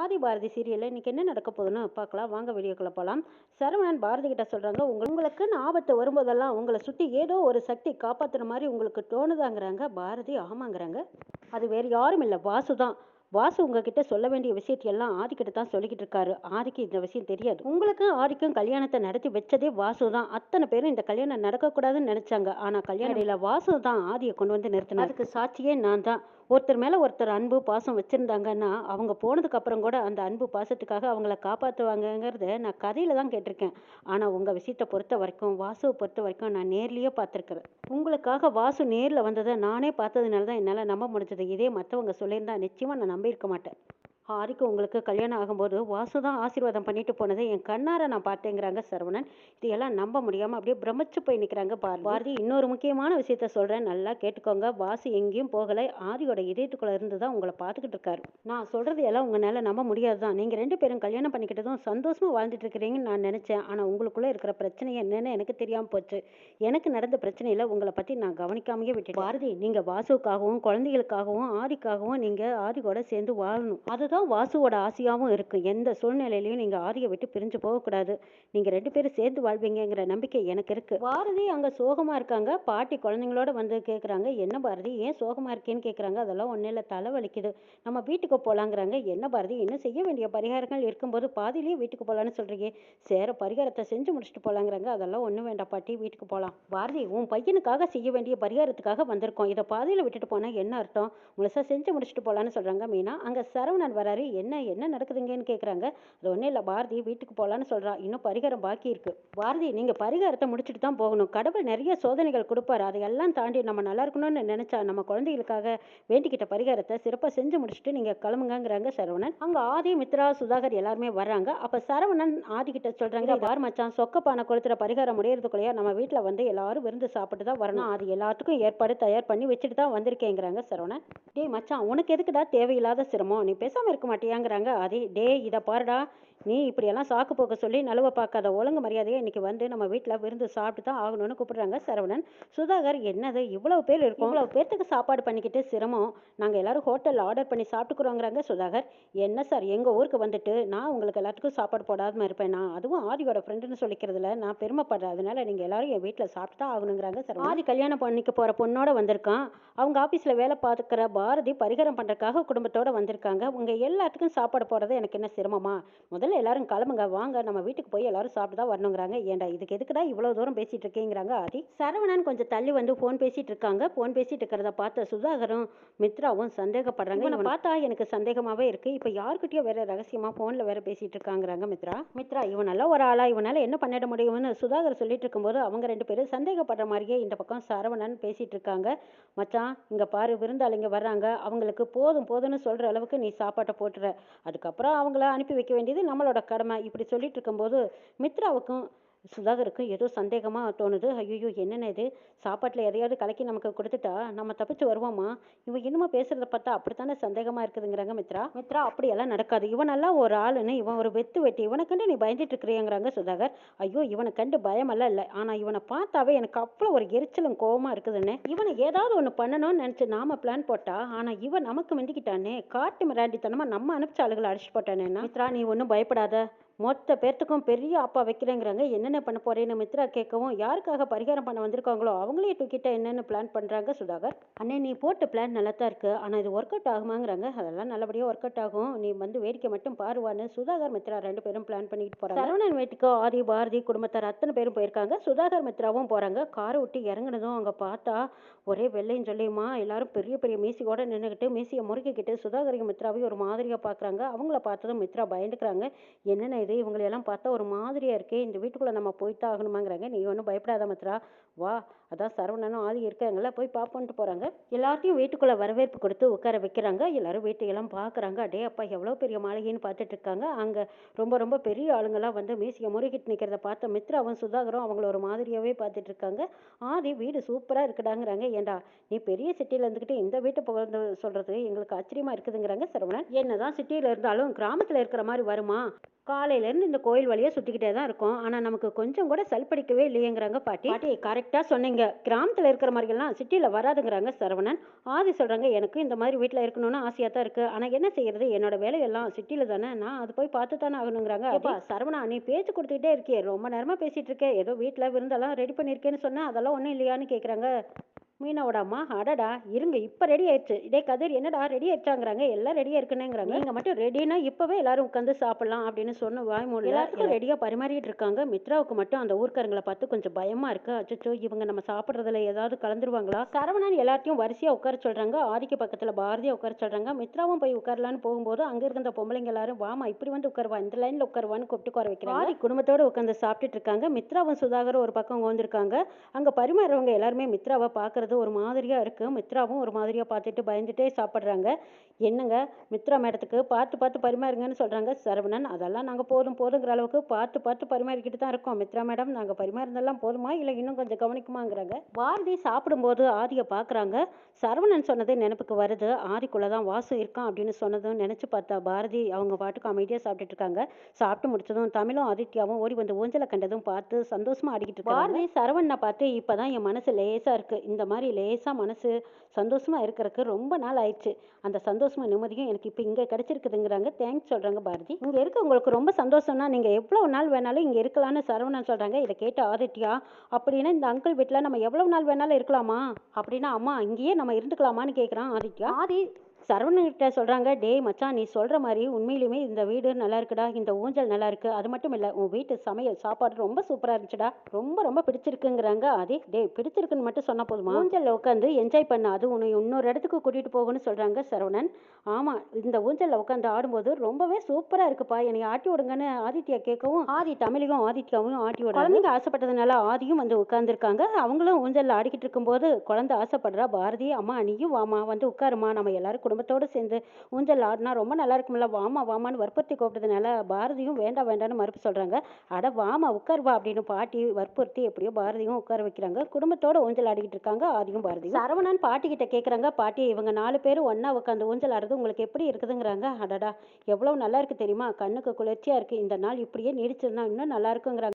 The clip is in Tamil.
ஆதி பாரதி சீரியல்ல இன்னைக்கு என்ன நடக்க போகுதுன்னு பார்க்கலாம் வாங்க, வீடியோக்குள்ள போகலாம். சரவணன் பாரதி கிட்ட சொல்றாங்க, உங்களுக்குன்னு ஆபத்து வரும்போதெல்லாம் உங்களை சுற்றி ஏதோ ஒரு சக்தி காப்பாத்துற மாதிரி உங்களுக்கு தோணுதாங்கிறாங்க. பாரதி ஆமாங்கிறாங்க. அது வேறு யாரும் இல்லை, வாசு தான். வாசு உங்ககிட்ட சொல்ல வேண்டிய விஷயத்தையெல்லாம் ஆதிக்கிட்ட தான் சொல்லிக்கிட்டு இருக்காரு. ஆதிக்கு இந்த விஷயம் தெரியாது. உங்களுக்கும் ஆதிக்கும் கல்யாணத்தை நடத்தி வச்சதே வாசு தான். அத்தனை பேரும் இந்த கல்யாணம் நடக்கக்கூடாதுன்னு நினைச்சாங்க. ஆனா கல்யாணம் இல்லை, வாசு தான் ஆதியை கொண்டு வந்து நிறுத்தினார். அதுக்கு சாட்சியே நான் தான். ஒருத்தர் மேல ஒருத்தர் அன்பு பாசம் வச்சிருந்தாங்கன்னா அவங்க போனதுக்கு அப்புறம் கூட அந்த அன்பு பாசத்துக்காக அவங்கள காப்பாத்துவாங்கங்கிறத நான் கதையில தான் கேட்டிருக்கேன். ஆனா உங்க விஷயத்தை பொறுத்த வரைக்கும், வாசுவை பொறுத்த வரைக்கும் நான் நேர்லயே பார்த்துருக்கிறேன். உங்களுக்காக வாசு நேர்ல வந்ததை நானே பார்த்ததுனால தான் என்னால நம்ப முடிஞ்சது. இதே மற்றவங்க சொல்லியிருந்தா நிச்சயமா நான் நம்பியிருக்க மாட்டேன். ஆதிக்கு உங்களுக்கு கல்யாணம் ஆகும்போது வாசு தான் ஆசீர்வாதம் பண்ணிட்டு போனதை என் கண்ணார நான் பார்த்தேங்கிறாங்க சரவணன். இதையெல்லாம் நம்ப முடியாம அப்படியே பிரமிச்சு போய் நிற்கிறாங்க பாரதி. இன்னொரு முக்கியமான விஷயத்த சொல்றேன், நல்லா கேட்டுக்கோங்க. வாசு எங்கேயும் போகலை, ஆதியோட இதயத்துக்குள்ள இருந்து தான் உங்களை பார்த்துக்கிட்டு இருக்காரு. நான் சொல்றது எல்லாம் உங்களால நம்ப முடியாது தான். நீங்க ரெண்டு பேரும் கல்யாணம் பண்ணிக்கிட்டதும் சந்தோஷமா வாழ்ந்துட்டு இருக்கிறீங்கன்னு நான் நினைச்சேன். ஆனா உங்களுக்குள்ள இருக்கிற பிரச்சனை என்னன்னு எனக்கு தெரியாம போச்சு. எனக்கு நடந்த பிரச்சனையில உங்களை பத்தி நான் கவனிக்காமையே விட்டுட்டேன். பாரதி, நீங்க வாசுக்காகவும் குழந்தைகளுக்காகவும் ஆதிக்காகவும் நீங்க ஆதியோட சேர்ந்து வாழணும். அதுதான் வாசுவோட ஆசையாகவும் இருக்கு. எந்த சூழ்நிலையிலையும் நீங்க ஆதியை விட்டு பிரிஞ்சு போகக்கூடாது. நீங்க ரெண்டு பேரும் சேர்ந்து வாழ்வீங்கிற நம்பிக்கை எனக்கு இருக்கு. பாரதி அங்க சோகமா இருக்காங்க. பாட்டி குழந்தைங்களோட வந்து கேக்குறாங்க, என்ன பாரதி ஏன் சோகமா இருக்கேன்னு கேக்குறாங்க. அதெல்லாம் ஒன்னும் இல்லை, தலை வலிக்குது, நம்ம வீட்டுக்கு போலாங்கிறாங்க. என்ன பாரதி, இன்னும் செய்ய வேண்டிய பரிகாரங்கள் இருக்கும்போது பாதியிலேயே வீட்டுக்கு போலான்னு சொல்றீங்க. சேர பரிகாரத்தை செஞ்சு முடிச்சுட்டு போலாங்கிறாங்க. அதெல்லாம் ஒன்றும் வேண்டாம் பாட்டி, வீட்டுக்கு போகலாம். பாரதி, உன் பையனுக்காக செய்ய வேண்டிய பரிகாரத்துக்காக வந்திருக்கோம். இதை பாதியில் விட்டுட்டு போனா என்ன அர்த்தம்? முழுசா செஞ்சு முடிச்சுட்டு போலான்னு சொல்றாங்க மீனா. அங்க சரவணன் வராரு. என்ன என்ன நடக்குதுங்கன்னு கேட்குறாங்க. அது ஒன்றும் இல்லை பாரதி, வீட்டுக்கு போகலான்னு சொல்கிறா. இன்னும் பரிகாரம் பாக்கி இருக்கு. பாரதி, நீங்கள் பரிகாரத்தை முடிச்சுட்டு தான் போகணும். கடவுள் நிறைய சோதனைகள் கொடுப்பாரு. அதையெல்லாம் தாண்டி நம்ம நல்லா இருக்கணும்னு நினைச்சா நம்ம குழந்தைகளுக்காக வேண்டிக்கிட்ட பரிகாரத்தை சிறப்பாக செஞ்சு முடிச்சுட்டு நீங்கள் கிளம்புங்கிறாங்க சரவணன். அங்கே ஆதி, மித்ரா, சுதாகர் எல்லாருமே வர்றாங்க. அப்போ சரவணன் ஆதி கிட்ட சொல்கிறாங்க, பார் மச்சான், சொக்கப்பானை கொளுத்துற பரிகாரம் முடியறதுக்குள்ளேயே நம்ம வீட்டில் வந்து எல்லாரும் விருந்து சாப்பிட்டு தான் வரணும். அது எல்லாத்துக்கும் ஏற்பாடு தயார் பண்ணி வச்சுட்டு தான் வந்திருக்கேங்கிறாங்க சரவணன். டேய் மச்சான், உனக்கு எதுக்குடா தேவையில்லாத சிரமம்? நீ பேசாமல் இருக்க மாட்டியாங்கிறாங்க ஆதி. டே இதை பாருடா, நீ இப்படியெல்லாம் சாக்கு போக்க சொல்லி நழுவ பார்க்காத. ஒழுங்கு மரியாதையை இன்னைக்கு வந்து நம்ம வீட்டில் விருந்து சாப்பிட்டு தான் ஆகணும்னு கூப்பிடுறாங்க சரவணன். சுதாகர், என்னது இவ்வளவு பேர் இருக்கும், இவ்வளவு பேர்த்துக்கு சாப்பாடு பண்ணிக்கிட்டு சிரமம், நாங்கள் எல்லாரும் ஹோட்டலில் ஆர்டர் பண்ணி சாப்பிட்டுக்குறோங்கிறாங்க சுதாகர். என்ன சார், எங்கள் ஊருக்கு வந்துட்டு நான் உங்களுக்கு எல்லாத்துக்கும் சாப்பாடு போடாமல் இருப்பேன்? நான் அதுவும் ஆதியோட ஃப்ரெண்டுன்னு சொல்லிக்கிறதுல நான் பெருமைப்படுறேன். அதனால நீங்கள் எல்லாரும் என் வீட்டில் சாப்பிட்டு தான் ஆகணுங்கிறாங்க சரவணன். ஆதி கல்யாணம் பண்ணிக்க போகிற பொண்ணோட வந்திருக்கான். அவங்க ஆஃபீஸில் வேலை பார்த்துக்கிற பாரதி பரிகாரம் பண்ணுறதுக்காக குடும்பத்தோடு வந்திருக்காங்க. உங்கள் எல்லாத்துக்கும் சாப்பாடு போடுறது எனக்கு என்ன சிரமமா? முதல்ல எல்லாரும் கிளம்புங்க, வாங்க நம்ம வீட்டுக்கு போய் எல்லாரும் சாப்பிட்டு தான் வரணுங்கிறாங்க. ஏண்டா இதுக்கு எதுக்குடா இவ்வளோ தூரம் பேசிட்டு இருக்கேங்கிறாங்க ஆதி. சரவணன் கொஞ்சம் தள்ளி வந்து ஃபோன் பேசிட்டு இருக்காங்க. ஃபோன் பேசிட்டு இருக்கிறத பார்த்த சுதாகரும் மித்ராவும் சந்தேகப்படுறாங்க. இவனை பார்த்தா எனக்கு சந்தேகமாகவே இருக்கு. இப்போ யாருக்கிட்டயோ வேற ரகசியமாக ஃபோனில் வேற பேசிட்டு இருக்காங்கிறாங்க மித்ரா. இவனெல்லாம் ஒரு ஆளா, இவனால என்ன பண்ணிட முடியும்னு சுதாகர் சொல்லிட்டு இருக்கும்போது அவங்க ரெண்டு பேரும் சந்தேகப்படுற மாதிரியே இந்த பக்கம் சரவணன் பேசிட்டு இருக்காங்க. மச்சான், இங்கே பாரு, விருந்தாளிங்க வர்றாங்க, அவங்களுக்கு போதும் போதும்னு சொல்கிற அளவுக்கு நீ சாப்பாட்டை போட்டுற, அதுக்கப்புறம் அவங்கள அனுப்பி வைக்க வேண்டியது நம்மளோட கடமை. இப்படி சொல்லிட்டு இருக்கும்போது மித்ராவுக்கும் சுதாகருக்கும் ஏதோ சந்தேகமாக தோணுது. ஐயோ, என்னென்ன இது, சாப்பாட்டில் எதையாவது கலக்கி நமக்கு கொடுத்துட்டா நம்ம தப்பிச்சு வருவோமா? இவன் இன்னமும் பேசுறத பார்த்தா அப்படித்தானே சந்தேகமாக இருக்குதுங்கிறாங்க மித்ரா. அப்படியெல்லாம் நடக்காது, இவனெல்லாம் ஒரு ஆளுன்னு, இவன் ஒரு வெத்து வெட்டி, இவனை கண்டு நீ பயந்துட்டு இருக்கிறியங்கிறாங்க சுதாகர். ஐயோ, இவனை கண்டு பயமெல்லாம் இல்லை, ஆனால் இவனை பார்த்தாவே எனக்கு அவ்வளோ ஒரு எரிச்சலும் கோவமாக இருக்குதுன்னு. இவனை ஏதாவது ஒன்று பண்ணணும்னு நினச்சி நாம பிளான் போட்டா, ஆனால் இவன் நமக்கு மிந்திக்கிட்டானே, காட்டு மிராண்டித்தனமாக நம்ம அனுப்பிச்ச ஆளுகளை அடிச்சு போட்டானே. மித்ரா, நீ ஒன்றும் பயப்படாத, மொத்த பேர்த்துக்கும் பெரிய அப்பா வைக்கிறேங்கிறாங்க. என்னென்ன பண்ண போறேன்னு மித்ரா கேட்கவும், யாருக்காக பரிகாரம் பண்ண வந்திருக்காங்களோ அவங்களே தூக்கிட்ட என்னென்னு பிளான் பண்ணுறாங்க சுதாகர். அண்ணே, நீ போட்ட பிளான் நல்லா தான் இருக்கு, ஆனால் இது ஒர்க் அவுட் ஆகுமாங்கிறாங்க. அதெல்லாம் நல்லபடியாக ஒர்க் அவுட் ஆகும், நீ வந்து வேடிக்கை மட்டும் பாருவான்னு சுதாகர் மித்ரா ரெண்டு பேரும் பிளான் பண்ணிட்டு போகிறாங்க. சரவணன் வீட்டுக்கு ஆதி பாரதி குடும்பத்தார் அத்தனை பேரும் போயிருக்காங்க. சுதாகர் மித்ராவும் போகிறாங்க. காரை விட்டு இறங்கினதும் அங்கே பார்த்தா ஒரே வெள்ளையும் சொல்லியுமா எல்லாரும் பெரிய பெரிய மீசியோட நின்றுக்கிட்டு மீசியை முறுக்கிக்கிட்டு சுதாகரையும் மித்ராவையும் ஒரு மாதிரியாக பார்க்குறாங்க. அவங்கள பார்த்ததும் மித்ரா பயந்துக்கிறாங்க. என்னென்ன இது, இவங்களையெல்லாம் பார்த்தா ஒரு மாதிரியாக இருக்கே, இந்த வீட்டுக்குள்ளே நம்ம போய்த்தான் ஆகணுமாங்கிறாங்க. நீ ஒன்றும் பயப்படாத மித்ரா, வா, அதான் சரவணனும் ஆதி இருக்காங்கள, போய் பார்ப்போன்ட்டு போகிறாங்க. எல்லாத்தையும் வீட்டுக்குள்ளே வரவேற்பு கொடுத்து உட்கார வைக்கிறாங்க. எல்லாரும் வீட்டையெல்லாம் பார்க்குறாங்க. அடே அப்பா, எவ்வளோ பெரிய மாளிகைன்னு பார்த்துட்டு இருக்காங்க. அங்கே ரொம்ப ரொம்ப பெரிய ஆளுங்களாம் வந்து மீசியை முறுக்கிட்டு நிற்கிறத பார்த்த மித்ராவும் சுதாகரும் அவங்கள ஒரு மாதிரியாகவே பார்த்துட்டு இருக்காங்க. ஆதி, வீடு சூப்பராக இருக்குடாங்கிறாங்க. ஏண்டா, நீ பெரிய சிட்டியில் இருந்துக்கிட்டு இந்த வீட்டை புகழ்ந்து சொல்கிறது எங்களுக்கு ஆச்சரியமாக இருக்குதுங்கிறாங்க சரவணன். என்னதான் சிட்டியில் இருந்தாலும் கிராமத்தில் இருக்கிற மாதிரி வருமா? காலை காலையிலேருந்து இந்த கோயில் வழியா சுற்றிக்கிட்டே தான் இருக்கோம். ஆனால் நமக்கு கொஞ்சம் கூட சல்படிக்கவே இல்லையேங்கிறாங்க பாட்டி. பாட்டி கரெக்டாக சொன்னீங்க. கிராமத்தில் இருக்கிற மாதிரிலாம் சிட்டியில் வராதுங்கிறாங்க சரவணன். ஆதி சொல்கிறாங்க, எனக்கு இந்த மாதிரி வீட்டில் இருக்கணும்னு ஆசையாக தான் இருக்குது. ஆனால் என்ன செய்யறது, என்னோட வேலையெல்லாம் சிட்டியில் தானே, நான் அது போய் பார்த்து தானே ஆகணுங்கிறாங்க. அப்பா சரவணா, நீ பேச்சு கொடுத்துக்கிட்டே இருக்கியே, ரொம்ப நேரமாக பேசிகிட்டு இருக்கே, ஏதோ வீட்டில் விருந்தெல்லாம் ரெடி பண்ணியிருக்கேன்னு சொன்னேன், அதெல்லாம் ஒன்றும் இல்லையான்னு கேட்குறாங்க மீனாவோட அம்மா. அடடா இருங்க, இப்போ ரெடி ஆயிடுச்சு. இதே கதிர் என்னடா ரெடி ஆயிடுச்சாங்கிறாங்க. எல்லாம் ரெடியாக இருக்குன்னுங்கிறாங்க. நீங்கள் மட்டும் ரெடினா இப்போவே எல்லாரும் உட்காந்து சாப்பிடலாம் அப்படின்னு சொன்ன வாய்மொழி எல்லாருக்கும் ரெடியாக பரிமாறிட்டு இருக்காங்க. மித்ராவுக்கு மட்டும் அந்த ஊர்க்காரங்களை பார்த்து கொஞ்சம் பயமா இருக்கு. அச்சோ, இவங்க நம்ம சாப்பிட்றதுல ஏதாவது கலந்துருவாங்களா. சரவணன் எல்லாத்தையும் வரிசையாக உட்கார சொல்றாங்க. ஆதிக்கு பக்கத்தில் பாரதியை உட்கார சொல்றாங்க. மித்ராவும் போய் உட்காரலான்னு போகும்போது அங்கே இருந்த பொம்பளைங்க எல்லாரும், வாமா இப்படி வந்து உட்காருவா, இந்த லைனில் உட்காருவான்னு கூப்பிட்டு உட்கார வைக்கிறாங்க. ஆதி குடும்பத்தோடு உட்காந்து சாப்பிட்டுட்டு இருக்காங்க. மித்ராவும் சுதாகரும் ஒரு பக்கம் உட்காந்துருக்காங்க. அங்கே பரிமாறுறவங்க எல்லாருமே மித்ராவை பார்க்கறது ஒரு மாதிரியா இருக்கு. மித்ராவும் ஒரு மாதிரியா பார்த்துட்டு பயந்துட்டே சாப்பிட்றாங்க. என்னங்க, மித்ரா மேடத்துக்கு பார்த்து பார்த்து பரிமாறுங்கன்னு சொல்றாங்க சரவணன். அதெல்லாம் நாங்கள் போதும் போதுங்கிற அளவுக்கு பார்த்து பார்த்து பரிமாறிக்கிட்டு தான் இருக்கோம். மித்ரா மேடம், நாங்கள் பரிமாறினதெல்லாம் போதுமா இல்லை இன்னும் கொஞ்சம் கவனிக்குமாங்கிறாங்க. பாரதி சாப்பிடும்போது ஆதியை பார்க்குறாங்க. சரவணன் சொன்னதே நினைப்புக்கு வருது. ஆதிக்குள்ளே தான் வாசு இருக்கான் அப்படின்னு சொன்னதும் நினச்சி பார்த்தா பாரதி அவங்க பாட்டுக்கு அமைதியாக சாப்பிட்டுட்டு இருக்காங்க. சாப்பிட்டு முடிச்சதும் தமிழும் ஆதித்யாவும் ஓடி வந்து ஊஞ்சலை கண்டதும் பார்த்து சந்தோஷமா ஆடிக்கிட்டு இருக்காங்க. பாரதி சரவணனை பார்த்து, இப்போதான் என் மனசு லேசாக இருக்கு. இந்த மாதிரி லேசாக மனசு சந்தோஷமா இருக்கிறதுக்கு ரொம்ப நாள் ஆயிடுச்சு. அந்த சந்தோஷமும் நிம்மதியும் எனக்கு இப்போ இங்கே கிடைச்சிருக்குதுங்கிறாங்க. தேங்க்ஸ் சொல்கிறாங்க பாரதி. இங்கே இருக்க உங்களுக்கு ரொம்ப சந்தோஷம்னா நீங்கள் எவ்வளோ நாள் வேணாலும் இங்கே இருக்கலாம்னு சரவணன் சொல்கிறாங்க. இதை கேட்ட ஆதித்யா, அப்படின்னா இந்த அங்கிள் வீட்டில் நம்ம எவ்வளோ நாள் வேணாலும் இருக்கலாமா, அப்படின்னா அம்மா இங்கேயே நம்ம இருந்துக்கலாமான்னு கேட்குறான் ஆதித்யா. ஆதி சரவணன்கிட்ட சொல்கிறாங்க, டேய் மச்சான், நீ சொல்கிற மாதிரி உண்மையிலுமே இந்த வீடு நல்லா இருக்குடா, இந்த ஊஞ்சல் நல்லா இருக்கு, அது மட்டும் இல்லை உன் வீட்டு சமையல் சாப்பாடு ரொம்ப சூப்பராக இருந்துச்சுடா, ரொம்ப ரொம்ப பிடிச்சிருக்குங்கிறாங்க. அதே டேய் பிடிச்சிருக்குன்னு மட்டும் சொன்னால் போதுமா, ஊஞ்சலில் உட்காந்து என்ஜாய் பண்ண, அது உன்னை இன்னொரு இடத்துக்கு கூட்டிகிட்டு போகணும்னு சொல்கிறாங்க சரவணன். ஆமாம், இந்த ஊஞ்சலில் உட்காந்து ஆடும்போது ரொம்பவே சூப்பராக இருக்குப்பா, என்னை ஆட்டி விடுங்கன்னு ஆதித்யா கேட்கவும் ஆதி தமிழையும் ஆதித்யாவையும் ஆட்டி விட, குழந்தைங்க ஆசைப்பட்டதுனால ஆதியும் வந்து உட்காந்துருக்காங்க. அவங்களும் ஊஞ்சலில் ஆடிக்கிட்டு இருக்கும்போது குழந்தை ஆசைப்படுறா. பாரதி, அம்மா நீயும் வாமா, வந்து உட்காருமா, நம்ம எல்லாரும் குடும்பத்தோடு சேர்ந்து ஊஞ்சல் ஆடினா ரொம்ப நல்லா இருக்கும்ல, வாமா வாமான்னு வற்புறுத்தி கூப்பிட்டதுனால பாரதியும் வேண்டாம் வேண்டான்னு மறுப்பு சொல்கிறாங்க. அட வாமா உட்காருவா அப்படின்னு பாட்டி வற்புறுத்தி எப்படியோ பாரதியும் உட்கார வைக்கிறாங்க. குடும்பத்தோட ஊஞ்சல் ஆடிக்கிட்டு இருக்காங்க ஆதியும் பாரதியும். சரவணன் பாட்டி கிட்ட கேட்குறாங்க, பாட்டி இவங்க 4 பேரும் ஒன்றா உட்காந்து ஊஞ்சல் ஆடுறது உங்களுக்கு எப்படி இருக்குதுங்கிறாங்க. அடடா எவ்வளோ நல்லா இருக்கு தெரியுமா, கண்ணுக்கு குளிர்ச்சியாக இருக்குது, இந்த நாள் இப்படியே நீடிச்சிருந்தா இன்னும் நல்லா இருக்குங்கிறாங்க.